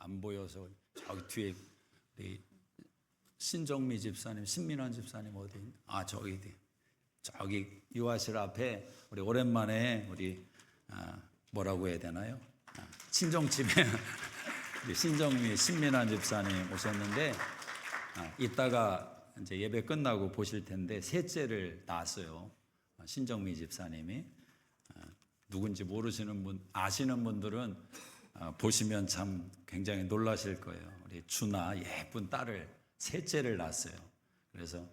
안 보여서 저기 뒤에 우리 신정미 집사님, 신민환 집사님 어디? 저기 유아실 앞에 우리 오랜만에 우리 뭐라고 해야 되나요? 친정집에 우리 신정미, 신민환 집사님 오셨는데 이따가 이제 예배 끝나고 보실 텐데 셋째를 낳았어요. 신정미 집사님이. 누군지 모르시는 분, 아시는 분들은 보시면 참 굉장히 놀라실 거예요. 우리 준아 예쁜 딸을 셋째를 낳았어요. 그래서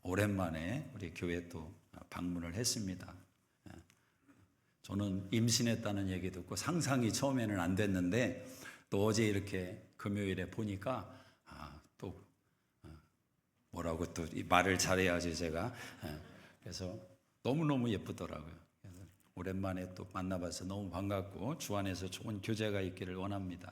오랜만에 우리 교회 또 방문을 했습니다. 저는 임신했다는 얘기 듣고 상상이 처음에는 안 됐는데 또 어제 이렇게 금요일에 보니까 또 뭐라고 또 말을 잘해야지 제가. 그래서 너무너무 예쁘더라고요. 그래서 오랜만에 또 만나봐서 너무 반갑고 주 안에서 좋은 교제가 있기를 원합니다.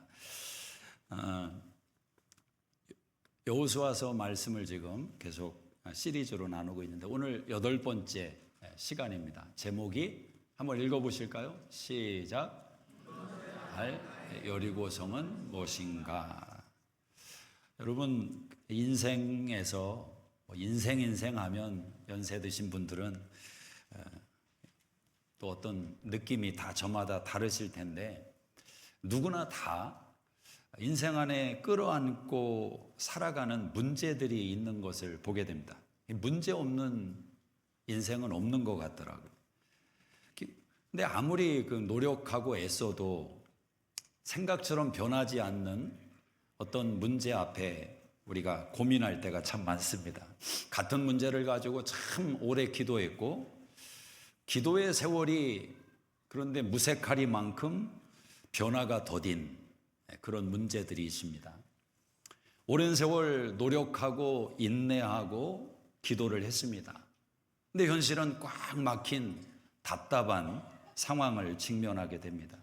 여호수아서 말씀을 지금 계속 시리즈로 나누고 있는데 오늘 8번째 시간입니다. 제목이 한번 읽어보실까요? 시작. 여리고성은 무엇인가? 여러분 인생에서 인생하면 연세 드신 분들은 또 어떤 느낌이 다 저마다 다르실 텐데 누구나 다 인생 안에 끌어안고 살아가는 문제들이 있는 것을 보게 됩니다. 문제 없는 인생은 없는 것 같더라고요. 근데 아무리 노력하고 애써도 생각처럼 변하지 않는 어떤 문제 앞에 우리가 고민할 때가 참 많습니다. 같은 문제를 가지고 참 오래 기도했고 기도의 세월이 그런데 무색하리만큼 변화가 더딘 그런 문제들이 있습니다. 오랜 세월 노력하고 인내하고 기도를 했습니다. 근데 현실은 꽉 막힌 답답한 상황을 직면하게 됩니다.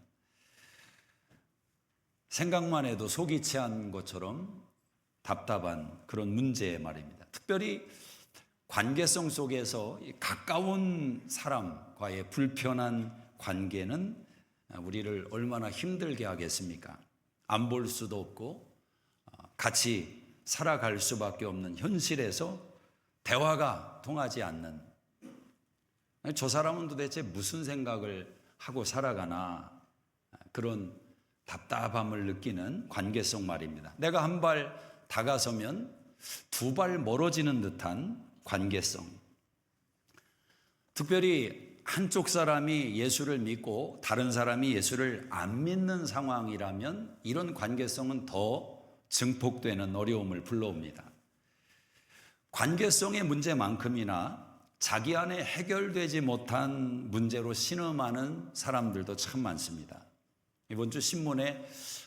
생각만 해도 속이 체한 것처럼 답답한 그런 문제 말입니다. 특별히 관계성 속에서 가까운 사람과의 불편한 관계는 우리를 얼마나 힘들게 하겠습니까? 안 볼 수도 없고 같이 살아갈 수밖에 없는 현실에서 대화가 통하지 않는, 저 사람은 도대체 무슨 생각을 하고 살아가나 그런 답답함을 느끼는 관계성 말입니다. 내가 한 발 다가서면 두 발 멀어지는 듯한 관계성. 특별히 한쪽 사람이 예수를 믿고 다른 사람이 예수를 안 믿는 상황이라면 이런 관계성은 더 증폭되는 어려움을 불러옵니다. 관계성의 문제만큼이나 자기 안에 해결되지 못한 문제로 신음하는 사람들도 참 많습니다. 이번 주 신문에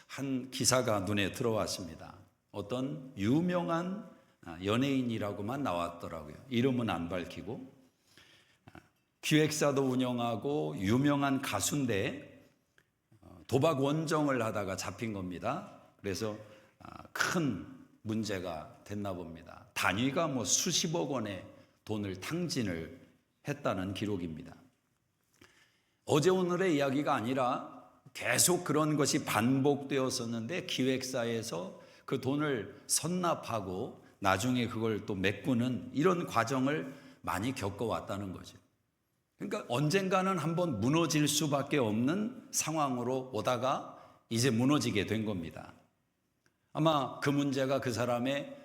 한 기사가 눈에 들어왔습니다. 어떤 유명한 연예인이라고만 나왔더라고요. 이름은 안 밝히고 기획사도 운영하고 유명한 가수인데 도박 원정을 하다가 잡힌 겁니다. 그래서 큰 문제가 됐나 봅니다. 단위가 수십억 원의 돈을 탕진을 했다는 기록입니다. 어제 오늘의 이야기가 아니라 계속 그런 것이 반복되었었는데 기획사에서 그 돈을 선납하고 나중에 그걸 또 메꾸는 이런 과정을 많이 겪어왔다는 거죠. 그러니까 언젠가는 한번 무너질 수밖에 없는 상황으로 오다가 이제 무너지게 된 겁니다. 아마 그 문제가 그 사람의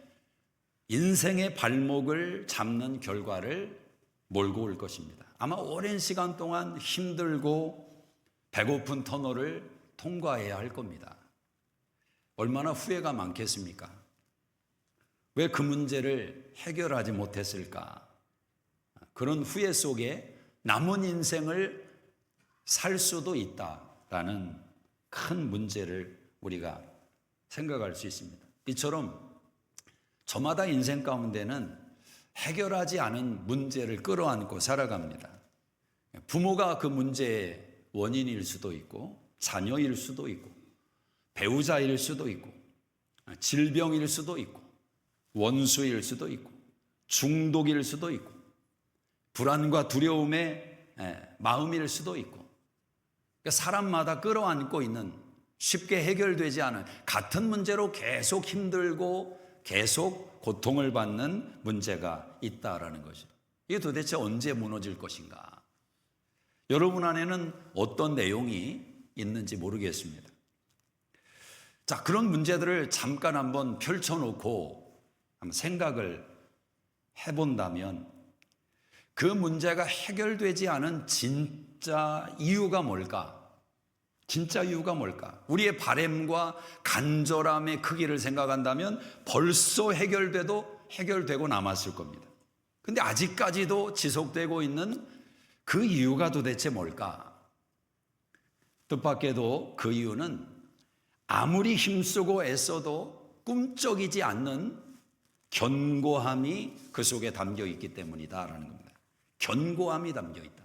인생의 발목을 잡는 결과를 몰고 올 것입니다. 아마 오랜 시간 동안 힘들고 배고픈 터널을 통과해야 할 겁니다. 얼마나 후회가 많겠습니까? 왜 그 문제를 해결하지 못했을까? 그런 후회 속에 남은 인생을 살 수도 있다라는 큰 문제를 우리가 생각할 수 있습니다. 이처럼 저마다 인생 가운데는 해결하지 않은 문제를 끌어안고 살아갑니다. 부모가 그 문제의 원인일 수도 있고 자녀일 수도 있고 배우자일 수도 있고 질병일 수도 있고 원수일 수도 있고 중독일 수도 있고 불안과 두려움의 마음일 수도 있고 사람마다 끌어안고 있는 쉽게 해결되지 않은 같은 문제로 계속 힘들고 계속 고통을 받는 문제가 있다라는 거죠. 이게 도대체 언제 무너질 것인가? 여러분 안에는 어떤 내용이 있는지 모르겠습니다. 자, 그런 문제들을 잠깐 한번 펼쳐놓고 한번 생각을 해본다면 그 문제가 해결되지 않은 진짜 이유가 뭘까? 진짜 이유가 뭘까? 우리의 바램과 간절함의 크기를 생각한다면 벌써 해결되고 남았을 겁니다. 근데 아직까지도 지속되고 있는 그 이유가 도대체 뭘까? 뜻밖에도 그 이유는 아무리 힘쓰고 애써도 꿈쩍이지 않는 견고함이 그 속에 담겨 있기 때문이다라는 겁니다. 견고함이 담겨 있다.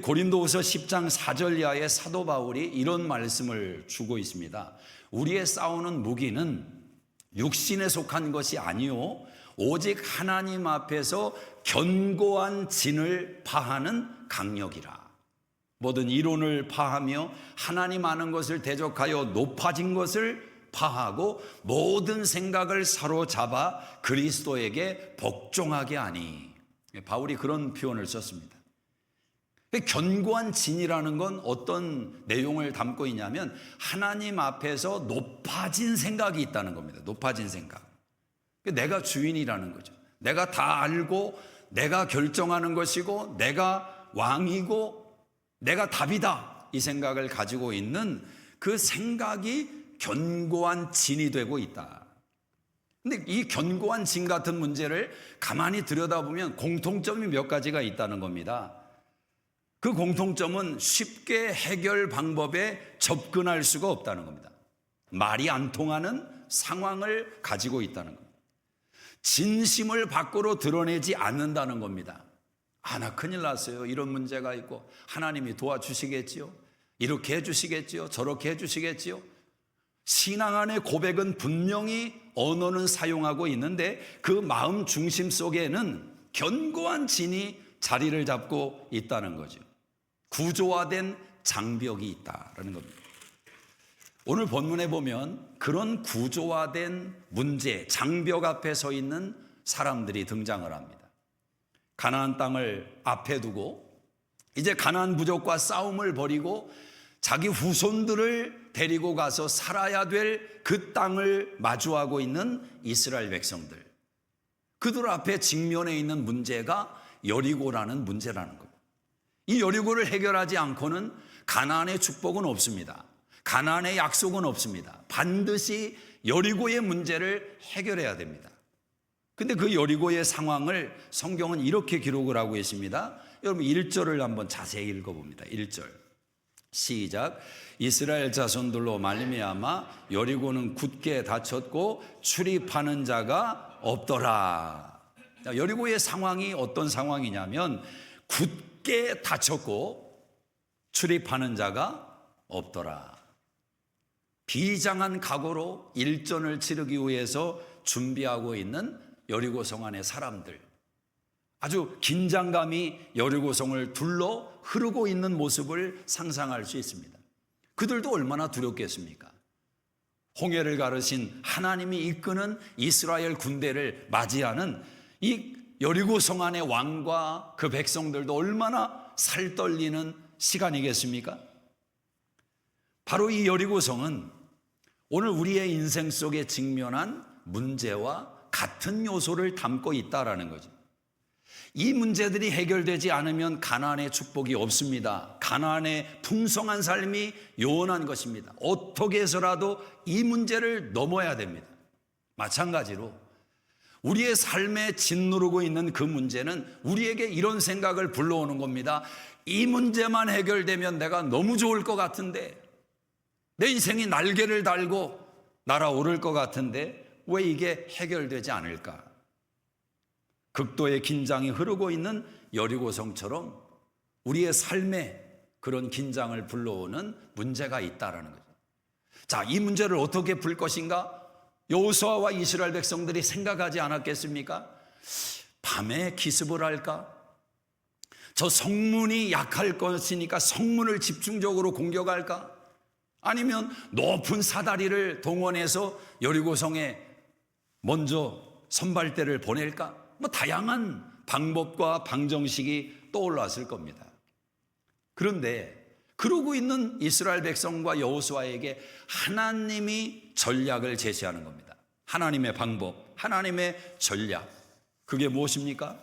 고린도후서 10장 4절 이하에 사도 바울이 이런 말씀을 주고 있습니다. 우리의 싸우는 무기는 육신에 속한 것이 아니요 오직 하나님 앞에서 견고한 진을 파하는 강력이라. 모든 이론을 파하며 하나님 아는 것을 대적하여 높아진 것을 파하고 모든 생각을 사로잡아 그리스도에게 복종하게 하니. 바울이 그런 표현을 썼습니다. 견고한 진이라는 건 어떤 내용을 담고 있냐면 하나님 앞에서 높아진 생각이 있다는 겁니다. 높아진 생각. 내가 주인이라는 거죠. 내가 다 알고 내가 결정하는 것이고 내가 왕이고 내가 답이다. 이 생각을 가지고 있는 그 생각이 견고한 진이 되고 있다. 근데 이 견고한 진 같은 문제를 가만히 들여다보면 공통점이 몇 가지가 있다는 겁니다. 그 공통점은 쉽게 해결 방법에 접근할 수가 없다는 겁니다. 말이 안 통하는 상황을 가지고 있다는 겁니다. 진심을 밖으로 드러내지 않는다는 겁니다. 나 큰일 났어요. 이런 문제가 있고 하나님이 도와주시겠지요. 이렇게 해주시겠지요. 저렇게 해주시겠지요. 신앙 안의 고백은 분명히 언어는 사용하고 있는데 그 마음 중심 속에는 견고한 진이 자리를 잡고 있다는 거죠. 구조화된 장벽이 있다라는 겁니다. 오늘 본문에 보면 그런 구조화된 문제, 장벽 앞에 서 있는 사람들이 등장을 합니다. 가나안 땅을 앞에 두고 이제 가나안 부족과 싸움을 벌이고 자기 후손들을 데리고 가서 살아야 될 그 땅을 마주하고 있는 이스라엘 백성들. 그들 앞에 직면해 있는 문제가 여리고라는 문제라는 겁니다. 이 여리고를 해결하지 않고는 가나안의 축복은 없습니다. 가나안의 약속은 없습니다. 반드시 여리고의 문제를 해결해야 됩니다. 근데 그 여리고의 상황을 성경은 이렇게 기록을 하고 있습니다. 여러분 1절을 한번 자세히 읽어봅니다. 1절 시작. 이스라엘 자손들로 말미암아 여리고는 굳게 닫혔고 출입하는 자가 없더라. 여리고의 상황이 어떤 상황이냐면 굳게 닫혔고 출입하는 자가 없더라. 비장한 각오로 일전을 치르기 위해서 준비하고 있는 여리고성 안의 사람들, 아주 긴장감이 여리고성을 둘러 흐르고 있는 모습을 상상할 수 있습니다. 그들도 얼마나 두렵겠습니까? 홍해를 가르신 하나님이 이끄는 이스라엘 군대를 맞이하는 이 여리고성 안의 왕과 그 백성들도 얼마나 살떨리는 시간이겠습니까? 바로 이 여리고성은 오늘 우리의 인생 속에 직면한 문제와 같은 요소를 담고 있다라는 거죠. 이 문제들이 해결되지 않으면 가나안의 축복이 없습니다. 가나안의 풍성한 삶이 요원한 것입니다. 어떻게 해서라도 이 문제를 넘어야 됩니다. 마찬가지로 우리의 삶에 짓누르고 있는 그 문제는 우리에게 이런 생각을 불러오는 겁니다. 이 문제만 해결되면 내가 너무 좋을 것 같은데, 내 인생이 날개를 달고 날아오를 것 같은데 왜 이게 해결되지 않을까? 극도의 긴장이 흐르고 있는 여리고성처럼 우리의 삶에 그런 긴장을 불러오는 문제가 있다라는 거죠. 자, 이 문제를 어떻게 풀 것인가? 여호수아와 이스라엘 백성들이 생각하지 않았겠습니까? 밤에 기습을 할까? 저 성문이 약할 것이니까 성문을 집중적으로 공격할까? 아니면 높은 사다리를 동원해서 여리고성에 먼저 선발대를 보낼까? 뭐 다양한 방법과 방정식이 떠올랐을 겁니다. 그런데 그러고 있는 이스라엘 백성과 여호수아에게 하나님이 전략을 제시하는 겁니다. 하나님의 방법, 하나님의 전략. 그게 무엇입니까?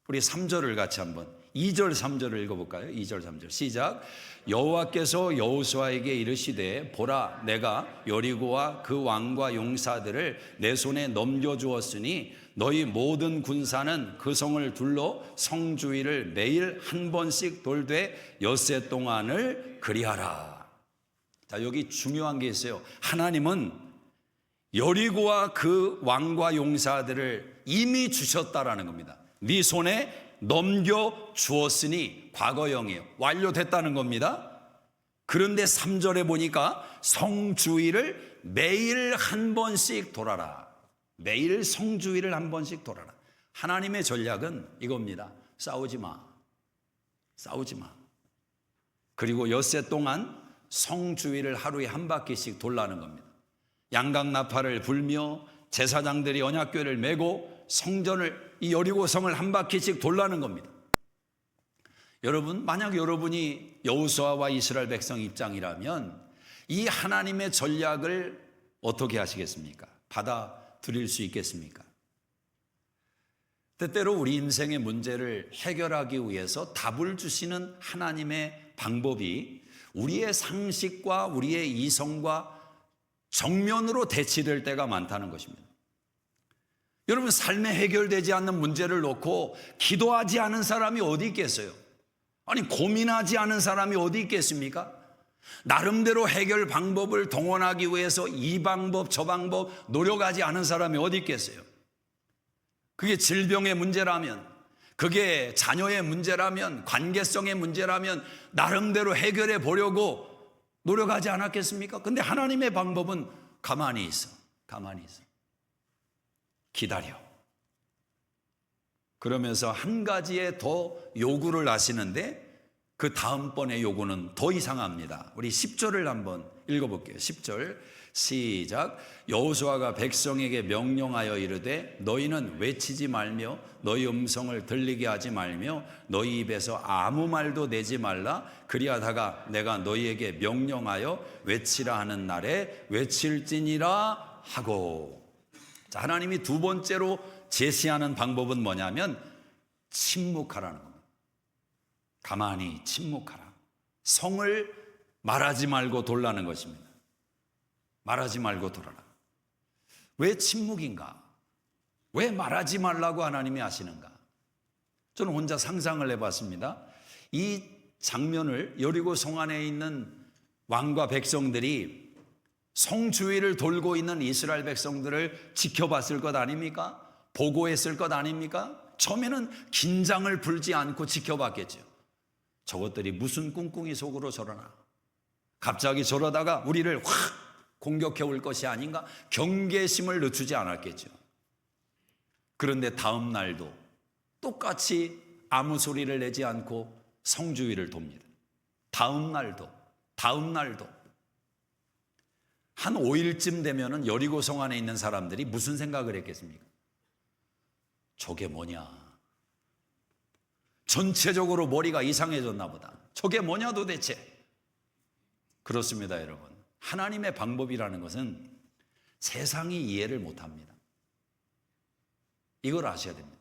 우리 3절을 같이 한번 2절 3절을 읽어볼까요? 2절 3절 시작. 여호와께서 여호수아에게 이르시되 보라 내가 여리고와 그 왕과 용사들을 내 손에 넘겨주었으니 너희 모든 군사는 그 성을 둘러 성 주위를 매일 한 번씩 돌되 엿새 동안을 그리하라. 자, 여기 중요한 게 있어요. 하나님은 여리고와 그 왕과 용사들을 이미 주셨다라는 겁니다. 네 손에 넘겨 주었으니 과거형이에요. 완료됐다는 겁니다. 그런데 3절에 보니까 성 주위를 매일 한 번씩 돌아라. 매일 성 주위를 한 번씩 돌아라. 하나님의 전략은 이겁니다. 싸우지 마. 싸우지 마. 그리고 엿새 동안 성 주위를 하루에 한 바퀴씩 돌라는 겁니다. 양강나팔을 불며 제사장들이 언약궤를 메고 성전을 이 여리고성을 한 바퀴씩 돌라는 겁니다. 여러분, 만약 여러분이 여호수아와 이스라엘 백성 입장이라면 이 하나님의 전략을 어떻게 하시겠습니까? 받아들일 수 있겠습니까? 때때로 우리 인생의 문제를 해결하기 위해서 답을 주시는 하나님의 방법이 우리의 상식과 우리의 이성과 정면으로 대치될 때가 많다는 것입니다. 여러분, 삶에 해결되지 않는 문제를 놓고 기도하지 않은 사람이 어디 있겠어요? 아니, 고민하지 않은 사람이 어디 있겠습니까? 나름대로 해결 방법을 동원하기 위해서 이 방법 저 방법 노력하지 않은 사람이 어디 있겠어요? 그게 질병의 문제라면, 그게 자녀의 문제라면, 관계성의 문제라면 나름대로 해결해 보려고 노력하지 않았겠습니까? 근데 하나님의 방법은 가만히 있어. 가만히 있어. 기다려. 그러면서 한 가지에 더 요구를 하시는데 그 다음번의 요구는 더 이상합니다. 우리 10절을 한번 읽어볼게요. 10절 시작. 여호수아가 백성에게 명령하여 이르되 너희는 외치지 말며 너희 음성을 들리게 하지 말며 너희 입에서 아무 말도 내지 말라. 그리하다가 내가 너희에게 명령하여 외치라 하는 날에 외칠지니라 하고. 자, 하나님이 두 번째로 제시하는 방법은 뭐냐면 침묵하라는 겁니다. 가만히 침묵하라. 성을 말하지 말고 돌라는 것입니다. 말하지 말고 돌아라. 왜 침묵인가? 왜 말하지 말라고 하나님이 하시는가? 저는 혼자 상상을 해봤습니다. 이 장면을 여리고 성 안에 있는 왕과 백성들이 성 주위를 돌고 있는 이스라엘 백성들을 지켜봤을 것 아닙니까? 보고했을 것 아닙니까? 처음에는 긴장을 풀지 않고 지켜봤겠죠. 저것들이 무슨 꿍꿍이 속으로 저러나? 갑자기 저러다가 우리를 확 공격해 올 것이 아닌가? 경계심을 늦추지 않았겠죠. 그런데 다음 날도 똑같이 아무 소리를 내지 않고 성 주위를 돕니다. 다음 날도 한 5일쯤 되면은 여리고 성 안에 있는 사람들이 무슨 생각을 했겠습니까? 저게 뭐냐? 전체적으로 머리가 이상해졌나 보다. 저게 뭐냐 도대체? 그렇습니다, 여러분. 하나님의 방법이라는 것은 세상이 이해를 못합니다. 이걸 아셔야 됩니다.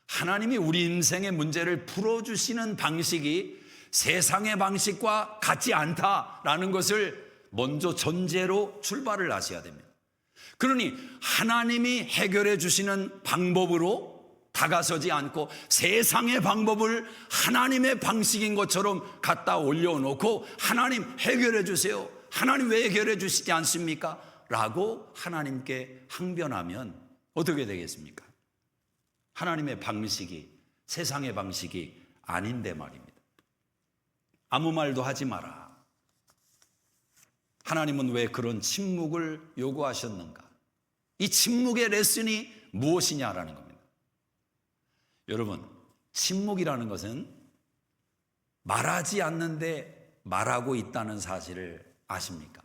하나님이 우리 인생의 문제를 풀어주시는 방식이 세상의 방식과 같지 않다라는 것을 먼저 전제로 출발을 하셔야 됩니다. 그러니 하나님이 해결해 주시는 방법으로 다가서지 않고 세상의 방법을 하나님의 방식인 것처럼 갖다 올려놓고 하나님 해결해 주세요. 하나님 왜 해결해 주시지 않습니까? 라고 하나님께 항변하면 어떻게 되겠습니까? 하나님의 방식이 세상의 방식이 아닌데 말입니다. 아무 말도 하지 마라. 하나님은 왜 그런 침묵을 요구하셨는가? 이 침묵의 레슨이 무엇이냐라는 겁니다. 여러분, 침묵이라는 것은 말하지 않는데 말하고 있다는 사실을 아십니까?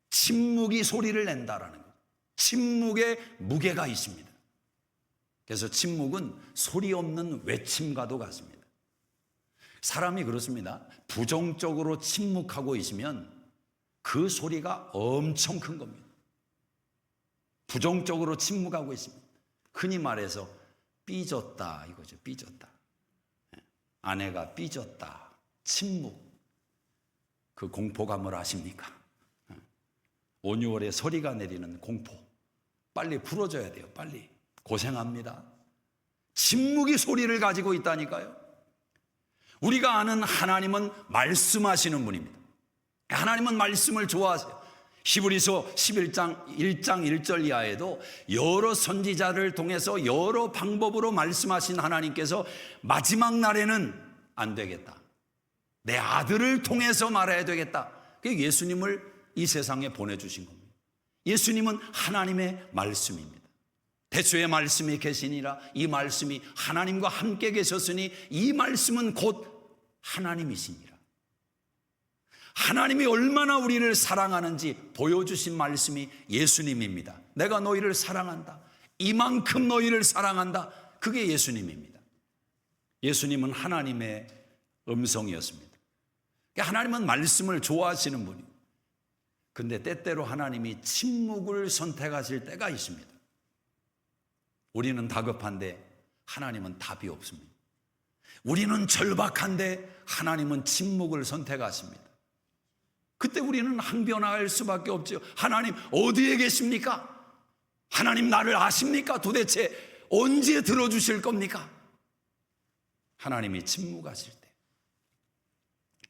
침묵이 소리를 낸다라는 것. 침묵에 무게가 있습니다. 그래서 침묵은 소리 없는 외침과도 같습니다. 사람이 그렇습니다. 부정적으로 침묵하고 있으면 그 소리가 엄청 큰 겁니다. 부정적으로 침묵하고 있습니다. 흔히 말해서 삐졌다 이거죠. 삐졌다. 아내가 삐졌다. 침묵. 그 공포감을 아십니까? 5, 6월에 서리가 내리는 공포. 빨리 풀어줘야 돼요. 빨리. 고생합니다. 침묵이 소리를 가지고 있다니까요. 우리가 아는 하나님은 말씀하시는 분입니다. 하나님은 말씀을 좋아하세요. 히브리서 11장 1장 1절 이하에도 여러 선지자를 통해서 여러 방법으로 말씀하신 하나님께서 마지막 날에는 안 되겠다. 내 아들을 통해서 말해야 되겠다. 그게 예수님을 이 세상에 보내주신 겁니다. 예수님은 하나님의 말씀입니다. 태초에 말씀이 계시니라. 이 말씀이 하나님과 함께 계셨으니 이 말씀은 곧 하나님이시니라. 하나님이 얼마나 우리를 사랑하는지 보여주신 말씀이 예수님입니다. 내가 너희를 사랑한다. 이만큼 너희를 사랑한다. 그게 예수님입니다. 예수님은 하나님의 음성이었습니다. 하나님은 말씀을 좋아하시는 분이에요. 근데 때때로 하나님이 침묵을 선택하실 때가 있습니다. 우리는 다급한데 하나님은 답이 없습니다. 우리는 절박한데 하나님은 침묵을 선택하십니다. 그때 우리는 항변할 수밖에 없죠. 하나님 어디에 계십니까? 하나님 나를 아십니까? 도대체 언제 들어주실 겁니까? 하나님이 침묵하실 때,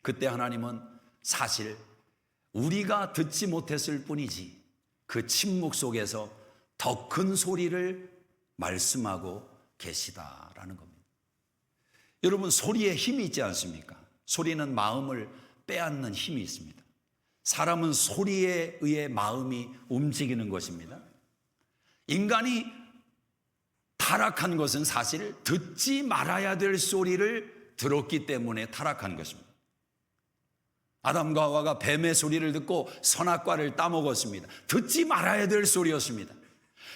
그때 하나님은 사실 우리가 듣지 못했을 뿐이지 그 침묵 속에서 더 큰 소리를 말씀하고 계시다라는 겁니다. 여러분, 소리에 힘이 있지 않습니까? 소리는 마음을 빼앗는 힘이 있습니다. 사람은 소리에 의해 마음이 움직이는 것입니다. 인간이 타락한 것은 사실 듣지 말아야 될 소리를 들었기 때문에 타락한 것입니다. 아담과 하와가 뱀의 소리를 듣고 선악과를 따먹었습니다. 듣지 말아야 될 소리였습니다.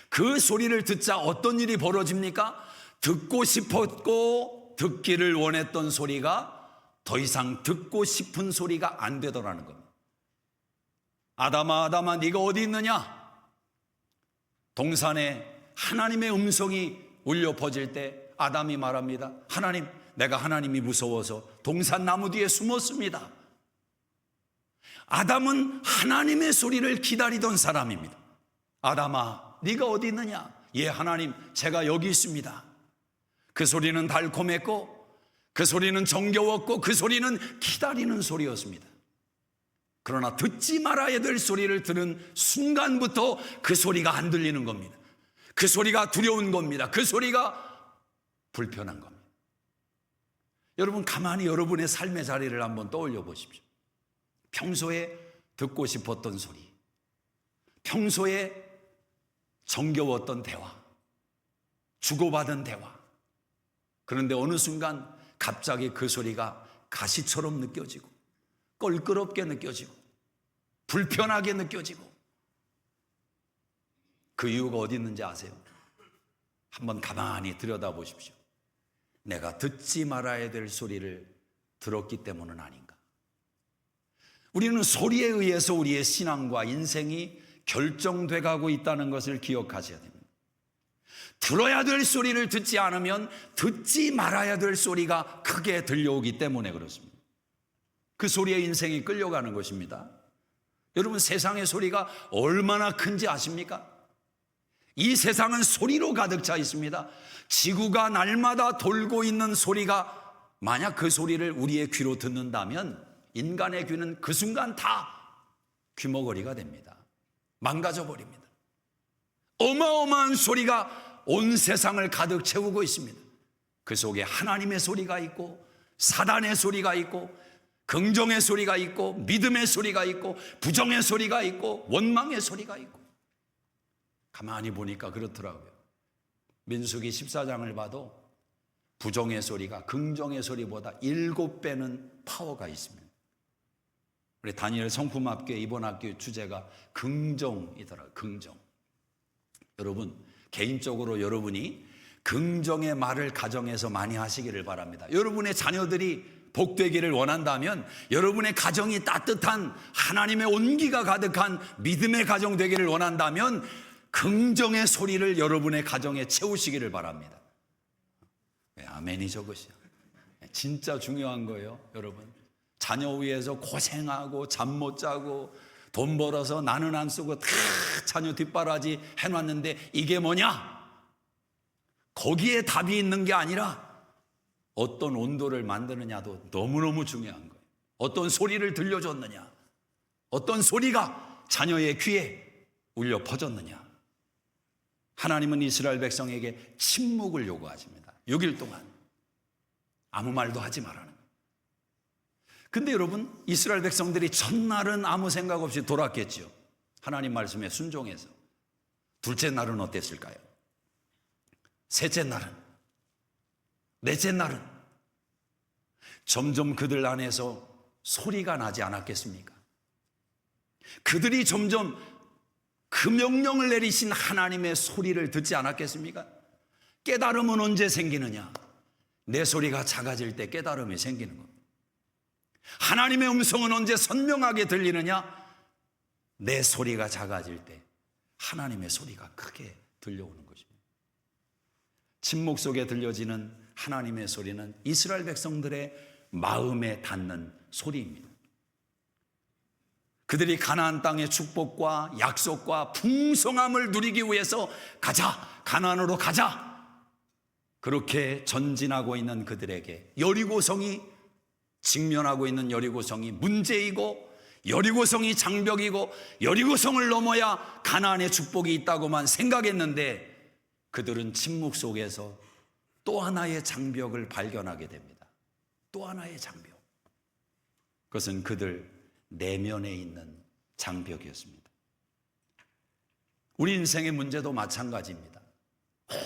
그 소리를 듣자 어떤 일이 벌어집니까? 듣고 싶었고 듣기를 원했던 소리가 더 이상 듣고 싶은 소리가 안 되더라는 겁니다. 아담아 아담아 네가 어디 있느냐? 동산에 하나님의 음성이 울려 퍼질 때 아담이 말합니다. 하나님, 내가 하나님이 무서워서 동산 나무 뒤에 숨었습니다. 아담은 하나님의 소리를 기다리던 사람입니다. 아담아 네가 어디 있느냐? 예 하나님, 제가 여기 있습니다. 그 소리는 달콤했고 그 소리는 정겨웠고 그 소리는 기다리는 소리였습니다. 그러나 듣지 말아야 될 소리를 들은 순간부터 그 소리가 안 들리는 겁니다. 그 소리가 두려운 겁니다. 그 소리가 불편한 겁니다. 여러분, 가만히 여러분의 삶의 자리를 한번 떠올려 보십시오. 평소에 듣고 싶었던 소리, 평소에 정겨웠던 대화, 주고받은 대화. 그런데 어느 순간 갑자기 그 소리가 가시처럼 느껴지고 껄끄럽게 느껴지고 불편하게 느껴지고, 그 이유가 어디 있는지 아세요? 한번 가만히 들여다보십시오. 내가 듣지 말아야 될 소리를 들었기 때문은 아닌가? 우리는 소리에 의해서 우리의 신앙과 인생이 결정돼 가고 있다는 것을 기억하셔야 됩니다. 들어야 될 소리를 듣지 않으면 듣지 말아야 될 소리가 크게 들려오기 때문에 그렇습니다. 그 소리에 인생이 끌려가는 것입니다. 여러분, 세상의 소리가 얼마나 큰지 아십니까? 이 세상은 소리로 가득 차 있습니다. 지구가 날마다 돌고 있는 소리가, 만약 그 소리를 우리의 귀로 듣는다면 인간의 귀는 그 순간 다 귀머거리가 됩니다. 망가져 버립니다. 어마어마한 소리가 온 세상을 가득 채우고 있습니다. 그 속에 하나님의 소리가 있고 사단의 소리가 있고 긍정의 소리가 있고 믿음의 소리가 있고 부정의 소리가 있고 원망의 소리가 있고. 가만히 보니까 그렇더라고요. 민수기 14장을 봐도 부정의 소리가 긍정의 소리보다 7배는 파워가 있습니다. 우리 다니엘 성품학교 이번 학교 주제가 긍정이더라고요. 긍정. 여러분, 개인적으로 여러분이 긍정의 말을 가정에서 많이 하시기를 바랍니다. 여러분의 자녀들이 복되기를 원한다면, 여러분의 가정이 따뜻한 하나님의 온기가 가득한 믿음의 가정 되기를 원한다면 긍정의 소리를 여러분의 가정에 채우시기를 바랍니다. 아멘이 저것이야. 진짜 중요한 거예요, 여러분. 자녀 위해서 고생하고 잠 못 자고 돈 벌어서 나는 안 쓰고 다 자녀 뒷바라지 해놨는데 이게 뭐냐? 거기에 답이 있는 게 아니라 어떤 온도를 만드느냐도 너무너무 중요한 거예요. 어떤 소리를 들려줬느냐, 어떤 소리가 자녀의 귀에 울려 퍼졌느냐. 하나님은 이스라엘 백성에게 침묵을 요구하십니다. 6일 동안 아무 말도 하지 말라는 거예요. 근데 여러분, 이스라엘 백성들이 첫날은 아무 생각 없이 돌았겠죠. 하나님 말씀에 순종해서. 둘째 날은 어땠을까요? 셋째 날은, 넷째 날은 점점 그들 안에서 소리가 나지 않았겠습니까? 그들이 점점 그 명령을 내리신 하나님의 소리를 듣지 않았겠습니까? 깨달음은 언제 생기느냐? 내 소리가 작아질 때 깨달음이 생기는 겁니다. 하나님의 음성은 언제 선명하게 들리느냐? 내 소리가 작아질 때 하나님의 소리가 크게 들려오는 것입니다. 침묵 속에 들려지는 하나님의 소리는 이스라엘 백성들의 마음에 닿는 소리입니다. 그들이 가나안 땅의 축복과 약속과 풍성함을 누리기 위해서 가자, 가나안으로 가자, 그렇게 전진하고 있는 그들에게 여리고성이, 직면하고 있는 여리고성이 문제이고, 여리고성이 장벽이고, 여리고성을 넘어야 가나안의 축복이 있다고만 생각했는데 그들은 침묵 속에서 또 하나의 장벽을 발견하게 됩니다. 또 하나의 장벽. 그것은 그들 내면에 있는 장벽이었습니다. 우리 인생의 문제도 마찬가지입니다.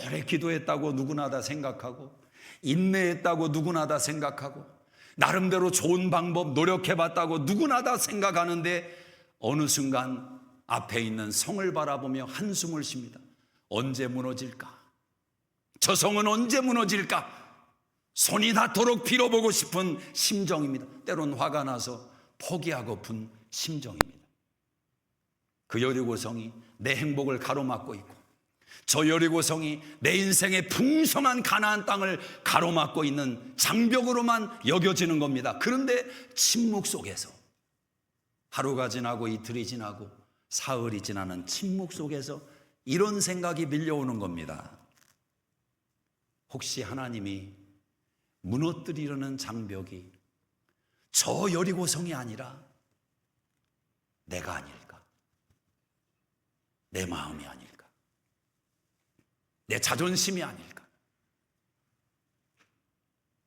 오래 기도했다고 누구나 다 생각하고, 인내했다고 누구나 다 생각하고, 나름대로 좋은 방법 노력해봤다고 누구나 다 생각하는데 어느 순간 앞에 있는 성을 바라보며 한숨을 쉽니다. 언제 무너질까? 저 성은 언제 무너질까? 손이 닿도록 빌어보고 싶은 심정입니다. 때론 화가 나서 포기하고픈 심정입니다. 그 여리고성이 내 행복을 가로막고 있고, 저 여리고성이 내 인생의 풍성한 가나안 땅을 가로막고 있는 장벽으로만 여겨지는 겁니다. 그런데 침묵 속에서, 하루가 지나고 이틀이 지나고 사흘이 지나는 침묵 속에서 이런 생각이 밀려오는 겁니다. 혹시 하나님이 무너뜨리려는 장벽이 저 여리고성이 아니라 내가 아닐까? 내 마음이 아닐까? 내 자존심이 아닐까?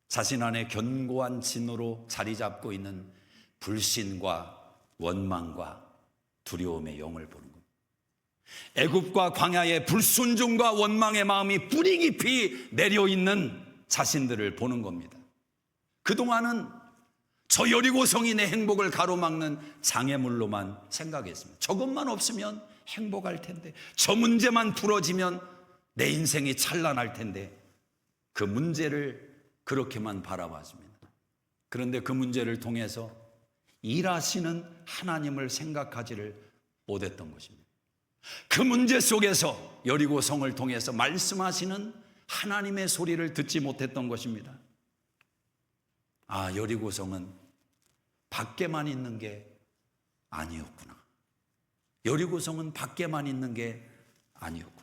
자신 안에 견고한 진으로 자리 잡고 있는 불신과 원망과 두려움의 영을 보는 겁니다. 애굽과 광야의 불순종과 원망의 마음이 뿌리 깊이 내려있는 자신들을 보는 겁니다. 그동안은 저 여리고성이 내 행복을 가로막는 장애물로만 생각했습니다. 저것만 없으면 행복할 텐데, 저 문제만 풀어지면 내 인생이 찬란할 텐데, 그 문제를 그렇게만 바라봤습니다. 그런데 그 문제를 통해서 일하시는 하나님을 생각하지를 못했던 것입니다. 그 문제 속에서 여리고성을 통해서 말씀하시는 하나님의 소리를 듣지 못했던 것입니다. 아, 여리고성은 밖에만 있는 게 아니었구나. 여리고성은 밖에만 있는 게 아니었구나.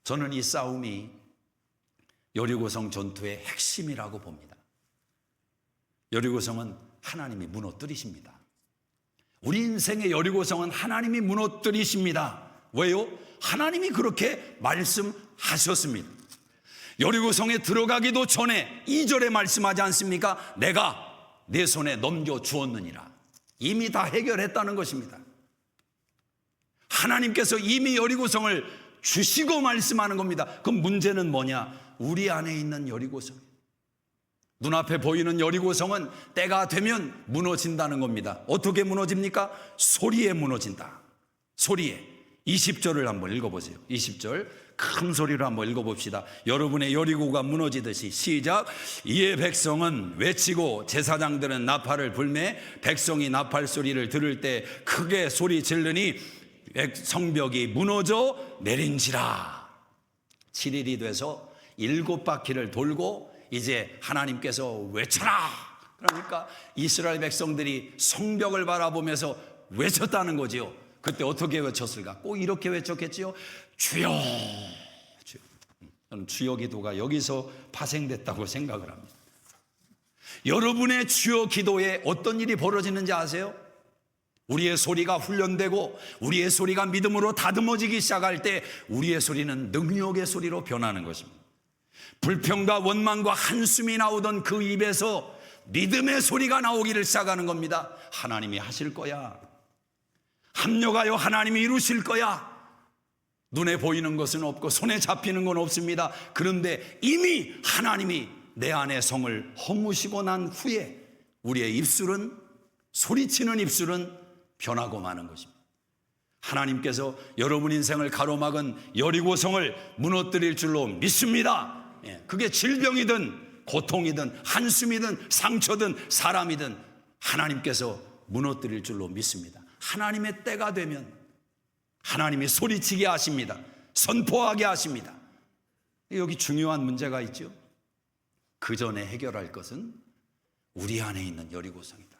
저는 이 싸움이 여리고성 전투의 핵심이라고 봅니다. 여리고성은 하나님이 무너뜨리십니다. 우리 인생의 여리고성은 하나님이 무너뜨리십니다. 왜요? 하나님이 그렇게 말씀하셨습니다. 여리고성에 들어가기도 전에 2절에 말씀하지 않습니까? 내가 내 손에 넘겨주었느니라. 이미 다 해결했다는 것입니다. 하나님께서 이미 여리고성을 주시고 말씀하는 겁니다. 그럼 문제는 뭐냐? 우리 안에 있는 여리고성. 눈앞에 보이는 여리고성은 때가 되면 무너진다는 겁니다. 어떻게 무너집니까? 소리에 무너진다. 소리에. 20절을 한번 읽어보세요. 20절 큰 소리로 한번 읽어봅시다. 여러분의 여리고가 무너지듯이. 시작. 이에 백성은 외치고 제사장들은 나팔을 불매 백성이 나팔 소리를 들을 때 크게 소리 지르니 성벽이 무너져 내린지라. 7일이 돼서 7바퀴를 돌고 이제 하나님께서 외쳐라. 그러니까 이스라엘 백성들이 성벽을 바라보면서 외쳤다는 거지요. 그때 어떻게 외쳤을까? 꼭 이렇게 외쳤겠지요. 주여. 주여. 저는 주여 기도가 여기서 파생됐다고 생각을 합니다. 여러분의 주여 기도에 어떤 일이 벌어지는지 아세요? 우리의 소리가 훈련되고 우리의 소리가 믿음으로 다듬어지기 시작할 때 우리의 소리는 능력의 소리로 변하는 것입니다. 불평과 원망과 한숨이 나오던 그 입에서 믿음의 소리가 나오기를 시작하는 겁니다. 하나님이 하실 거야. 합력하여 하나님이 이루실 거야. 눈에 보이는 것은 없고 손에 잡히는 건 없습니다. 그런데 이미 하나님이 내 안의 성을 허무시고 난 후에 우리의 입술은, 소리치는 입술은 변하고 마는 것입니다. 하나님께서 여러분 인생을 가로막은 여리고성을 무너뜨릴 줄로 믿습니다. 그게 질병이든 고통이든 한숨이든 상처든 사람이든 하나님께서 무너뜨릴 줄로 믿습니다. 하나님의 때가 되면 하나님이 소리치게 하십니다. 선포하게 하십니다. 여기 중요한 문제가 있죠. 그 전에 해결할 것은 우리 안에 있는 여리고성이다.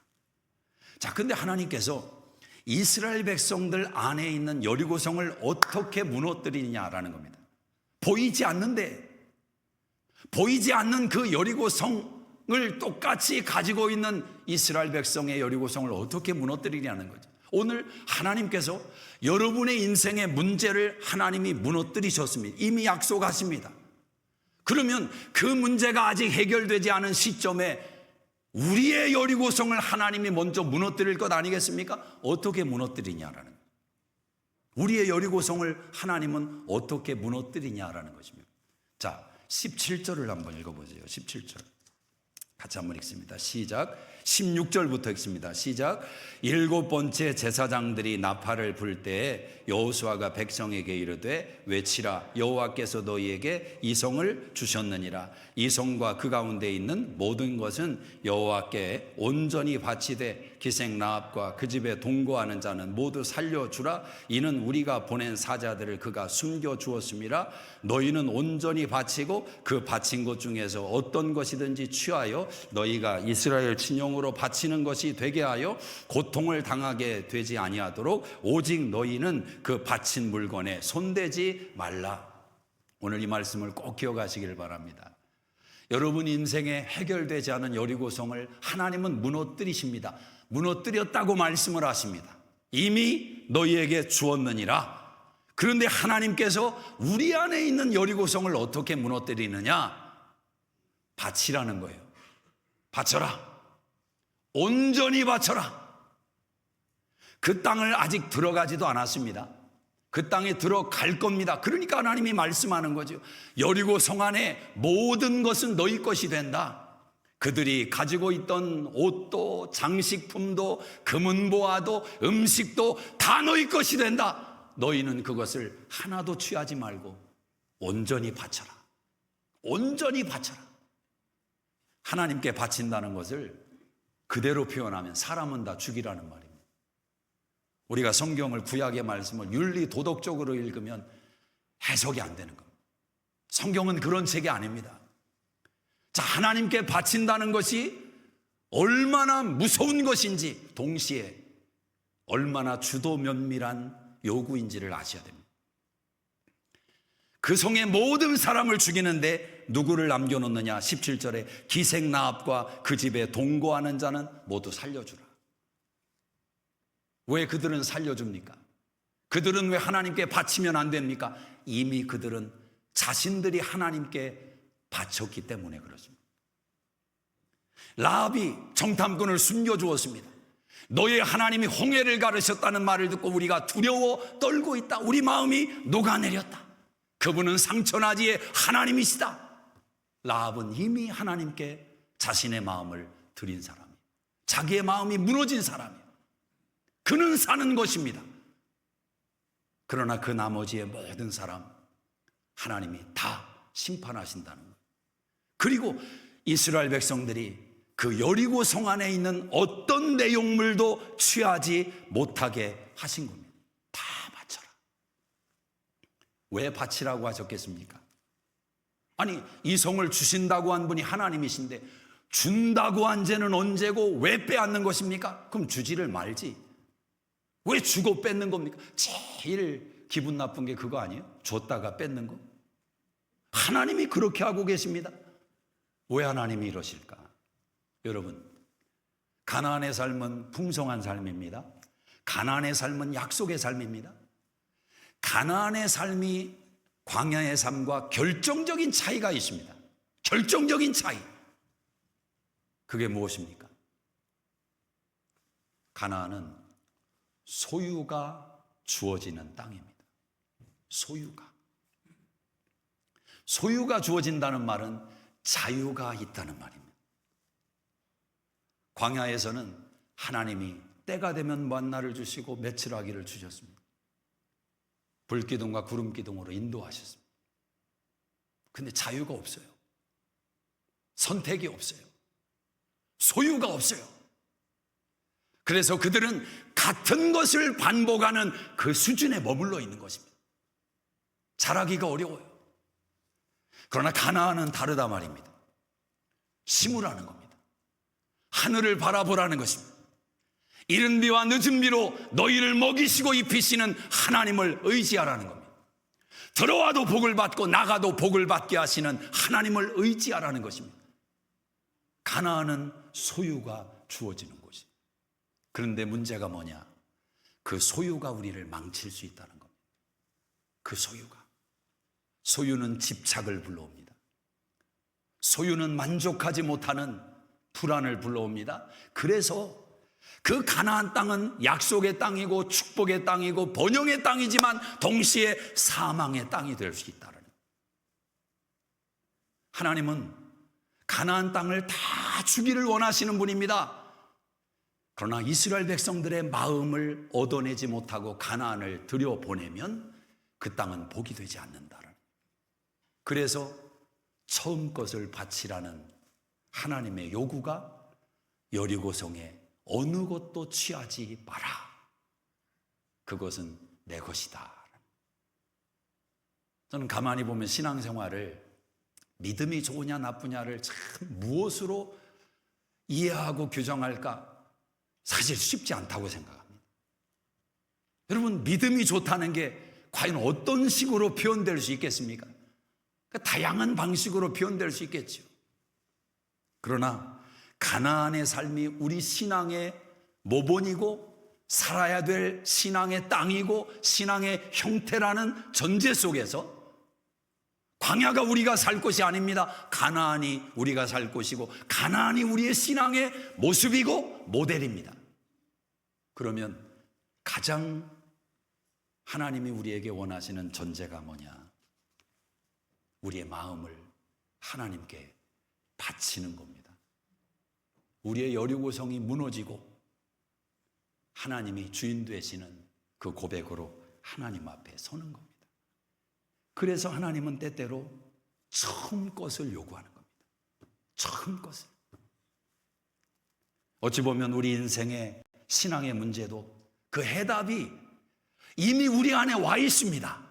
자, 근데 하나님께서 이스라엘 백성들 안에 있는 여리고성을 어떻게 무너뜨리냐라는 겁니다. 보이지 않는데, 보이지 않는 그 여리고성을 똑같이 가지고 있는 이스라엘 백성의 여리고성을 어떻게 무너뜨리냐는 거죠. 오늘 하나님께서 여러분의 인생의 문제를 하나님이 무너뜨리셨습니다. 이미 약속하십니다. 그러면 그 문제가 아직 해결되지 않은 시점에 우리의 여리고성을 하나님이 먼저 무너뜨릴 것 아니겠습니까? 어떻게 무너뜨리냐라는 거예요. 우리의 여리고성을 하나님은 어떻게 무너뜨리냐라는 것입니다. 자, 17절을 한번 읽어보세요. 17절 같이 한번 읽습니다. 시작. 16절부터 읽습니다. 시작. 7번째 제사장들이 나팔을 불 때에 여호수아가 백성에게 이르되 외치라. 여호와께서 너희에게 이 성을 주셨느니라. 이 성과 그 가운데 있는 모든 것은 여호와께 온전히 바치되 기생 라합과 그 집에 동거하는 자는 모두 살려주라. 이는 우리가 보낸 사자들을 그가 숨겨주었음이라. 너희는 온전히 바치고 그 바친 것 중에서 어떤 것이든지 취하여 너희가 이스라엘 친용으로 바치는 것이 되게 하여 고통을 당하게 되지 아니하도록 오직 너희는 그 바친 물건에 손대지 말라. 오늘 이 말씀을 꼭 기억하시길 바랍니다. 여러분 인생에 해결되지 않은 여리고성을 하나님은 무너뜨리십니다. 무너뜨렸다고 말씀을 하십니다. 이미 너희에게 주었느니라. 그런데 하나님께서 우리 안에 있는 여리고성을 어떻게 무너뜨리느냐? 바치라는 거예요. 바쳐라. 온전히 바쳐라. 그 땅을 아직 들어가지도 않았습니다. 그 땅에 들어갈 겁니다. 그러니까 하나님이 말씀하는 거죠. 여리고 성 안에 모든 것은 너희 것이 된다. 그들이 가지고 있던 옷도 장식품도 금은보화도 음식도 다 너희 것이 된다. 너희는 그것을 하나도 취하지 말고 온전히 바쳐라. 온전히 바쳐라. 하나님께 바친다는 것을 그대로 표현하면 사람은 다 죽이라는 말입니다. 우리가 성경을 구약의 말씀을 윤리 도덕적으로 읽으면 해석이 안 되는 겁니다. 성경은 그런 책이 아닙니다. 자, 하나님께 바친다는 것이 얼마나 무서운 것인지 동시에 얼마나 주도 면밀한 요구인지를 아셔야 됩니다. 그 성의 모든 사람을 죽이는데 누구를 남겨놓느냐? 17절에 기생 라합과 그 집에 동거하는 자는 모두 살려주라. 왜 그들은 살려줍니까? 그들은 왜 하나님께 바치면 안 됩니까? 이미 그들은 자신들이 하나님께 바쳤기 때문에 그렇습니다. 라합이 정탐꾼을 숨겨주었습니다. 너의 하나님이 홍해를 가르셨다는 말을 듣고 우리가 두려워 떨고 있다. 우리 마음이 녹아내렸다. 그분은 상처나지의 하나님이시다. 라합은 이미 하나님께 자신의 마음을 드린 사람이에요. 자기의 마음이 무너진 사람이에요. 그는 사는 것입니다. 그러나 그 나머지의 모든 사람 하나님이 다 심판하신다는 거예요. 그리고 이스라엘 백성들이 그 여리고 성 안에 있는 어떤 내용물도 취하지 못하게 하신 겁니다. 다 바쳐라. 왜 바치라고 하셨겠습니까? 아니, 이 성을 주신다고 한 분이 하나님이신데 준다고 한 죄는 언제고 왜 빼앗는 것입니까? 그럼 주지를 말지. 왜 주고 뺏는 겁니까? 제일 기분 나쁜 게 그거 아니에요? 줬다가 뺏는 거. 하나님이 그렇게 하고 계십니다. 왜 하나님이 이러실까? 여러분, 가나안의 삶은 풍성한 삶입니다. 가나안의 삶은 약속의 삶입니다. 가나안의 삶이 광야의 삶과 결정적인 차이가 있습니다. 결정적인 차이. 그게 무엇입니까? 가나안은 소유가 주어지는 땅입니다. 소유가 주어진다는 말은 자유가 있다는 말입니다. 광야에서는 하나님이 때가 되면 만나를 주시고 메추라기를 주셨습니다. 불기둥과 구름기둥으로 인도하셨습니다. 근데 자유가 없어요. 선택이 없어요. 소유가 없어요. 그래서 그들은 같은 것을 반복하는 그 수준에 머물러 있는 것입니다. 잘하기가 어려워요. 그러나 가나안은 다르다 말입니다. 심으라는 겁니다. 하늘을 바라보라는 것입니다. 이른 비와 늦은 비로 너희를 먹이시고 입히시는 하나님을 의지하라는 겁니다. 들어와도 복을 받고 나가도 복을 받게 하시는 하나님을 의지하라는 것입니다. 가나안은 소유가 주어지는 곳이에요. 그런데 문제가 뭐냐? 그 소유가 우리를 망칠 수 있다는 겁니다. 그 소유는 집착을 불러옵니다. 소유는 만족하지 못하는 불안을 불러옵니다. 그래서 그 가나안 땅은 약속의 땅이고 축복의 땅이고 번영의 땅이지만 동시에 사망의 땅이 될 수 있다는 거예요. 하나님은 가나안 땅을 다 주기를 원하시는 분입니다. 그러나 이스라엘 백성들의 마음을 얻어내지 못하고 가나안을 들여보내면 그 땅은 복이 되지 않는다는 거예요. 그래서 처음 것을 바치라는 하나님의 요구가 여리고성에 어느 것도 취하지 마라. 그것은 내 것이다. 저는 가만히 보면 신앙생활을 믿음이 좋으냐 나쁘냐를 참 무엇으로 이해하고 규정할까? 사실 쉽지 않다고 생각합니다. 여러분, 믿음이 좋다는 게 과연 어떤 식으로 표현될 수 있겠습니까? 다양한 방식으로 표현될 수 있겠죠. 그러나 가나안의 삶이 우리 신앙의 모본이고 살아야 될 신앙의 땅이고 신앙의 형태라는 전제 속에서 광야가 우리가 살 곳이 아닙니다. 가나안이 우리가 살 곳이고 가나안이 우리의 신앙의 모습이고 모델입니다. 그러면 가장 하나님이 우리에게 원하시는 전제가 뭐냐? 우리의 마음을 하나님께 바치는 겁니다. 우리의 여리고성이 무너지고 하나님이 주인 되시는 그 고백으로 하나님 앞에 서는 겁니다. 그래서 하나님은 때때로 처음 것을 요구하는 겁니다. 처음 것을. 어찌 보면 우리 인생의 신앙의 문제도 그 해답이 이미 우리 안에 와 있습니다.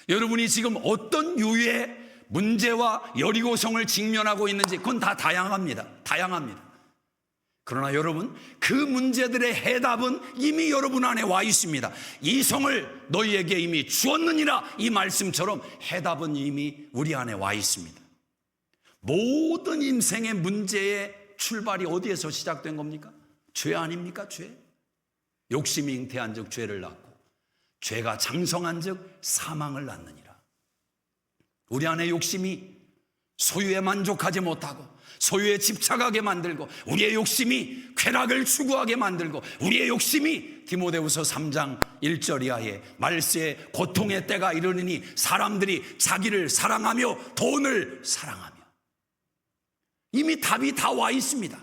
여러분이 지금 어떤 유의 문제와 여리고성을 직면하고 있는지 그건 다 다양합니다. 그러나 여러분, 그 문제들의 해답은 이미 여러분 안에 와 있습니다. 이 성을 너희에게 이미 주었느니라, 이 말씀처럼 해답은 이미 우리 안에 와 있습니다. 모든 인생의 문제의 출발이 어디에서 시작된 겁니까? 죄 아닙니까? 죄. 욕심이 잉태한 즉 죄를 낳고 죄가 장성한 즉 사망을 낳느니라. 우리 안에 욕심이 소유에 만족하지 못하고 소유에 집착하게 만들고 우리의 욕심이 쾌락을 추구하게 만들고 우리의 욕심이 디모데후서 3장 1절 이하에 말세에 고통의 때가 이르느니 사람들이 자기를 사랑하며 돈을 사랑하며 이미 답이 다 와 있습니다.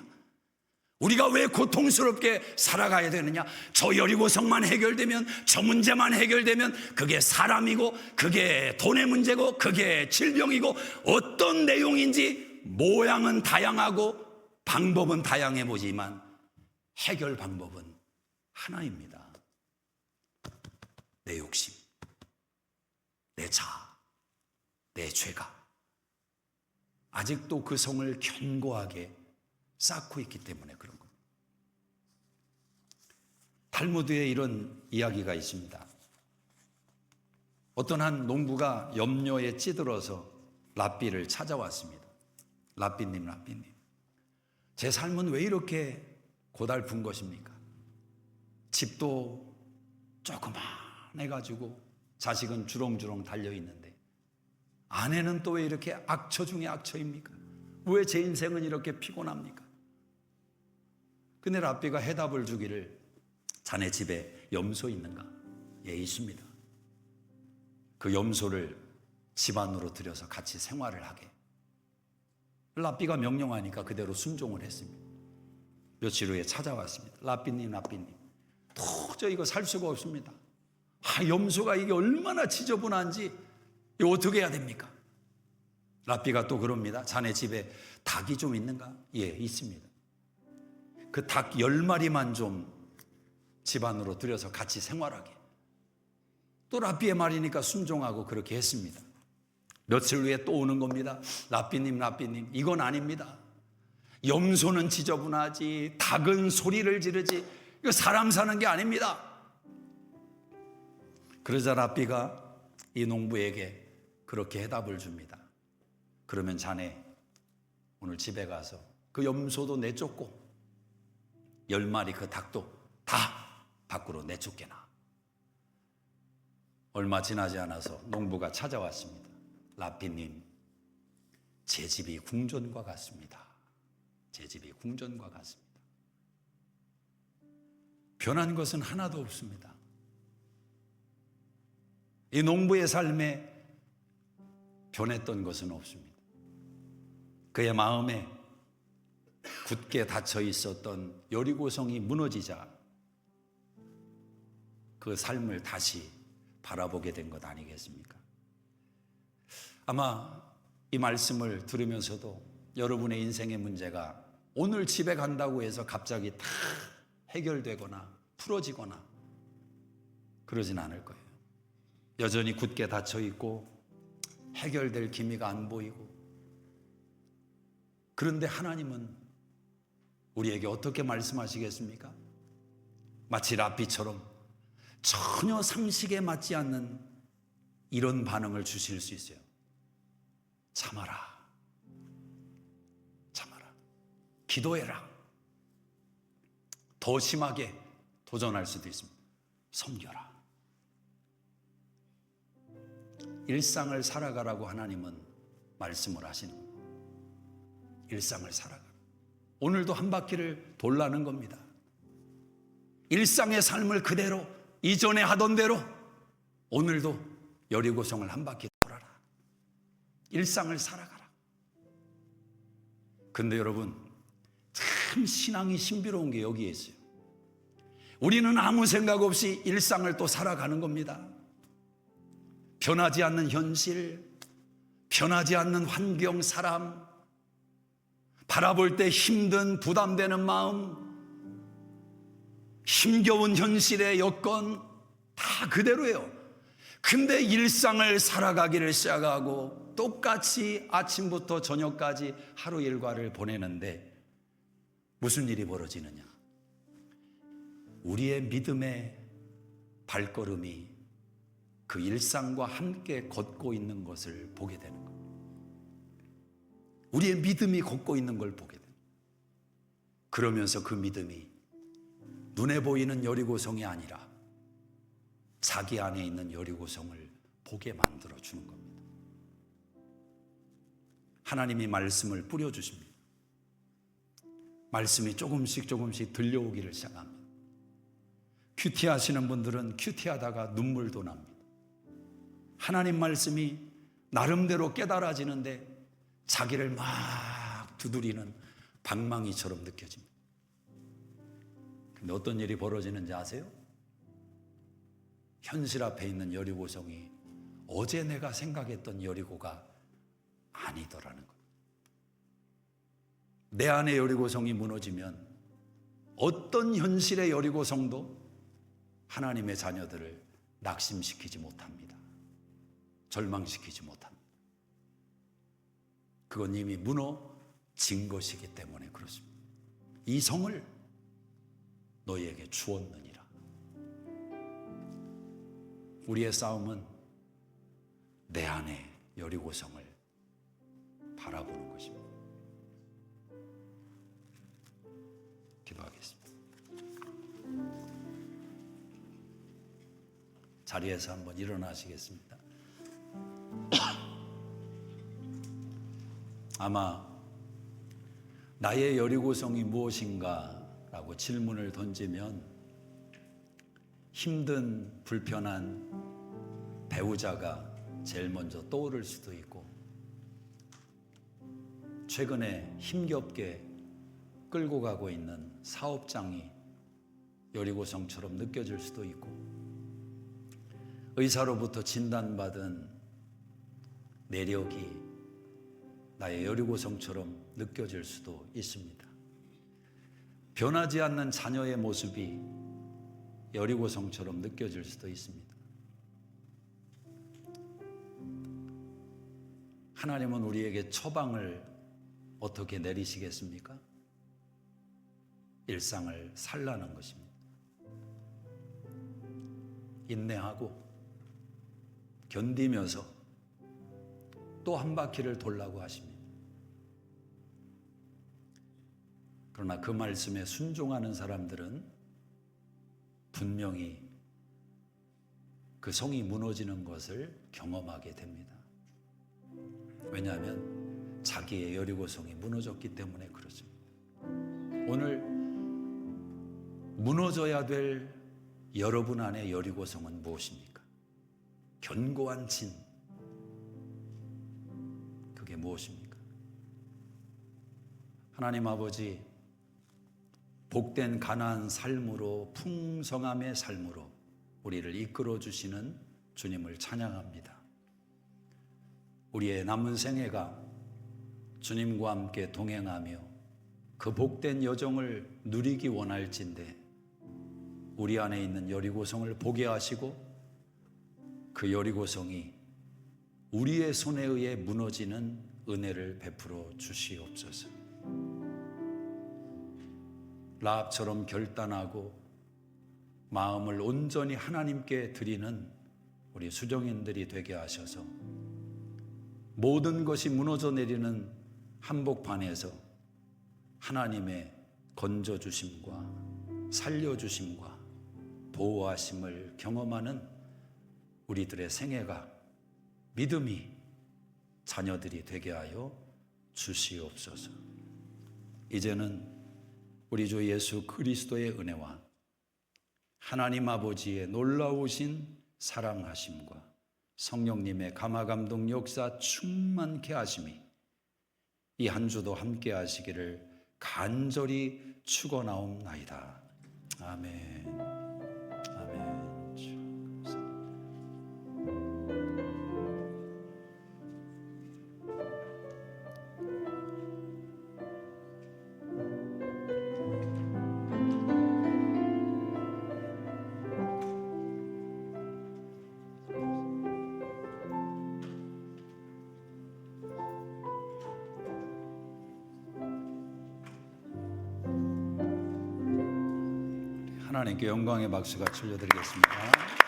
우리가 왜 고통스럽게 살아가야 되느냐? 저 여리고성만 해결되면, 저 문제만 해결되면, 그게 사람이고, 그게 돈의 문제고, 그게 질병이고, 어떤 내용인지 모양은 다양하고 방법은 다양해 보지만 해결 방법은 하나입니다. 내 욕심, 내 자아, 내 죄가 아직도 그 성을 견고하게 쌓고 있기 때문에 그런 겁니다. 탈무드에 이런 이야기가 있습니다. 어떤 한 농부가 염려에 찌들어서 랍비를 찾아왔습니다. 랍비님, 제 삶은 왜 이렇게 고달픈 것입니까? 집도 조그만해가지고 자식은 주렁주렁 달려있는데 아내는 또 왜 이렇게 악처 중에 악처입니까? 왜 제 인생은 이렇게 피곤합니까? 근데 랍비가 해답을 주기를, 자네 집에 염소 있는가? 예, 있습니다. 그 염소를 집 안으로 들여서 같이 생활을 하게. 랍비가 명령하니까 그대로 순종을 했습니다. 며칠 후에 찾아왔습니다. 랍비님, 도저히 이거 살 수가 없습니다. 염소가 이게 얼마나 지저분한지 이거 어떻게 해야 됩니까? 랍비가 또 그럽니다. 자네 집에 닭이 좀 있는가? 예, 있습니다. 그 닭 10마리만 좀 집안으로 들여서 같이 생활하게. 또 랍비의 말이니까 순종하고 그렇게 했습니다. 며칠 후에 또 오는 겁니다. 랍비님, 이건 아닙니다. 염소는 지저분하지, 닭은 소리를 지르지, 이거 사람 사는 게 아닙니다. 그러자 랍비가 이 농부에게 그렇게 해답을 줍니다. 그러면 자네 오늘 집에 가서 그 염소도 내쫓고 10마리 그 닭도 다 밖으로 내쫓게나. 얼마 지나지 않아서 농부가 찾아왔습니다. 랍비님, 제 집이 궁전과 같습니다. 제 집이 궁전과 같습니다. 변한 것은 하나도 없습니다. 이 농부의 삶에 변했던 것은 없습니다. 그의 마음에 굳게 닫혀 있었던 여리고성이 무너지자 그 삶을 다시 바라보게 된 것 아니겠습니까? 아마 이 말씀을 들으면서도 여러분의 인생의 문제가 오늘 집에 간다고 해서 갑자기 다 해결되거나 풀어지거나 그러진 않을 거예요. 여전히 굳게 닫혀 있고 해결될 기미가 안 보이고, 그런데 하나님은 우리에게 어떻게 말씀하시겠습니까? 마치 랍비처럼 전혀 상식에 맞지 않는 이런 반응을 주실 수 있어요. 참아라. 기도해라. 더 심하게 도전할 수도 있습니다. 섬겨라. 일상을 살아가라고 하나님은 말씀을 하시는 겁니다. 일상을 살아가라. 오늘도 한 바퀴를 돌라는 겁니다. 일상의 삶을 그대로 이전에 하던 대로 오늘도 여리고성을 한 바퀴 돌아라. 일상을 살아가라. 근데 여러분, 참 신앙이 신비로운 게 여기에 있어요. 우리는 아무 생각 없이 일상을 또 살아가는 겁니다. 변하지 않는 현실, 변하지 않는 환경, 사람, 바라볼 때 힘든 부담되는 마음, 힘겨운 현실의 여건 다 그대로예요. 근데 일상을 살아가기를 시작하고 똑같이 아침부터 저녁까지 하루 일과를 보내는데 무슨 일이 벌어지느냐? 우리의 믿음의 발걸음이 그 일상과 함께 걷고 있는 것을 보게 되는 겁니다. 우리의 믿음이 걷고 있는 걸 보게 됩니다. 그러면서 그 믿음이 눈에 보이는 여리고성이 아니라 자기 안에 있는 여리고성을 보게 만들어 주는 겁니다. 하나님이 말씀을 뿌려주십니다. 말씀이 조금씩 들려오기를 시작합니다. 큐티하시는 분들은 큐티하다가 눈물도 납니다. 하나님 말씀이 나름대로 깨달아지는데 자기를 막 두드리는 방망이처럼 느껴집니다. 근데 어떤 일이 벌어지는지 아세요? 현실 앞에 있는 여리고성이 어제 내가 생각했던 여리고가 아니더라는 거예요. 내 안의 여리고성이 무너지면 어떤 현실의 여리고성도 하나님의 자녀들을 낙심시키지 못합니다. 절망시키지 못합니다. 그건 이미 무너진 것이기 때문에 그렇습니다. 이 성을 너희에게 주었느니라. 우리의 싸움은 내 안의 여리고성을 바라보는 것입니다. 기도하겠습니다. 자리에서 한번 일어나시겠습니다. 아마 나의 여리고성이 무엇인가 라고 질문을 던지면 힘든 불편한 배우자가 제일 먼저 떠오를 수도 있고, 최근에 힘겹게 끌고 가고 있는 사업장이 여리고성처럼 느껴질 수도 있고, 의사로부터 진단받은 내력이 나의 여리고성처럼 느껴질 수도 있습니다. 변하지 않는 자녀의 모습이 여리고성처럼 느껴질 수도 있습니다. 하나님은 우리에게 처방을 어떻게 내리시겠습니까? 일상을 살라는 것입니다. 인내하고 견디면서 또 한 바퀴를 돌라고 하십니다. 그러나 그 말씀에 순종하는 사람들은 분명히 그 성이 무너지는 것을 경험하게 됩니다. 왜냐하면 자기의 여리고성이 무너졌기 때문에 그렇습니다. 오늘 무너져야 될 여러분 안의 여리고성은 무엇입니까? 견고한 진, 그게 무엇입니까? 하나님 아버지, 복된 가나안 삶으로, 풍성함의 삶으로 우리를 이끌어 주시는 주님을 찬양합니다. 우리의 남은 생애가 주님과 함께 동행하며 그 복된 여정을 누리기 원할진대 우리 안에 있는 여리고성을 보게 하시고 그 여리고성이 우리의 손에 의해 무너지는 은혜를 베풀어 주시옵소서. 라합처럼 결단하고 마음을 온전히 하나님께 드리는 우리 수종인들이 되게 하셔서 모든 것이 무너져 내리는 한복판에서 하나님의 건져주심과 살려주심과 보호하심을 경험하는 우리들의 생애가, 믿음이 자녀들이 되게 하여 주시옵소서. 이제는 우리 주 예수 그리스도의 은혜와 하나님 아버지의 놀라우신 사랑하심과 성령님의 감화감동 역사 충만케 하심이 이 한 주도 함께 하시기를 간절히 축원하옵나이다. 아멘. 아멘. 하나님께 영광의 박수가 들려드리겠습니다.